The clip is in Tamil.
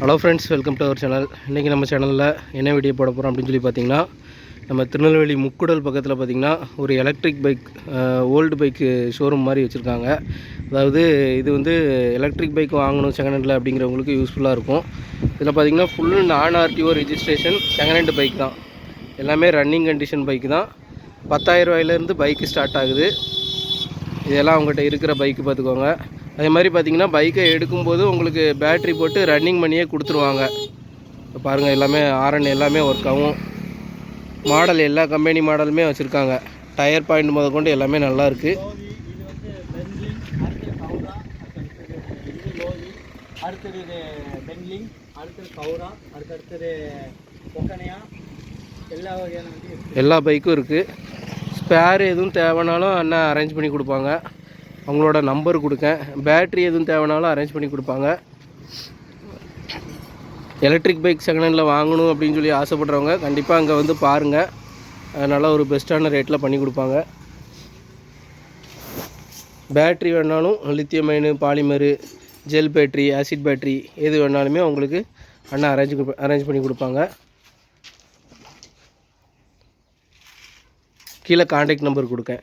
Hello friends, welcome to our channel. இன்றைக்கி நம்ம சேனலில் என்ன வீடியோ போட போகிறோம் அப்படின்னு சொல்லி பார்த்திங்கன்னா, நம்ம திருநெல்வேலி முக்குடல் பக்கத்தில் பார்த்திங்கன்னா ஒரு electric bike old bike showroom மாதிரி வச்சுருக்காங்க. அதாவது இது வந்து எலக்ட்ரிக் பைக் வாங்கணும் செகண்ட் ஹேண்டில் அப்படிங்கிறவங்களுக்கு யூஸ்ஃபுல்லாக இருக்கும். இதில் பார்த்திங்கன்னா ஃபுல் நான் RTO registration second hand bike தான். எல்லாமே ரன்னிங் கண்டிஷன் பைக்கு தான். 10,000 ரூபாயிலேருந்து பைக்கு ஸ்டார்ட் ஆகுது. இதெல்லாம் அவங்ககிட்ட இருக்கிற பைக்கு பார்த்துக்கோங்க. அதே மாதிரி பார்த்திங்கன்னா பைக்கை எடுக்கும்போது உங்களுக்கு பேட்ரி போட்டு ரன்னிங் பண்ணியே கொடுத்துருவாங்க. இப்போ பாருங்கள், எல்லாமே ஆர்என் எல்லாமே ஒர்க் ஆகும். மாடல் எல்லா கம்பெனி மாடலுமே வச்சுருக்காங்க. டயர் பாயிண்ட் முத கொண்டு எல்லாமே நல்லாயிருக்கு. எல்லா பைக்கும் இருக்குது. ஸ்பேர் எதுவும் தேவைனாலும் அண்ணா அரேஞ்ச் பண்ணி கொடுப்பாங்க. அவங்களோட நம்பர் கொடுக்கேன். பேட்ரி எதுவும் தேவைனாலும் அரேஞ்ச் பண்ணி கொடுப்பாங்க. எலக்ட்ரிக் பைக் செகண்ட் ஹேண்டில் வாங்கணும் அப்படின்னு சொல்லி ஆசைப்படுறவங்க கண்டிப்பாக அங்கே வந்து பாருங்கள். நல்லா ஒரு பெஸ்ட்டான ரேட்டில் பண்ணி கொடுப்பாங்க. பேட்ரி வேணாலும் lithium ion, polymer, gel battery, acid battery எது வேணாலுமே உங்களுக்கு அண்ணா அரேஞ்ச் பண்ணி கொடுப்பாங்க. கீழே கான்டாக்ட் நம்பர் கொடுக்கேன்.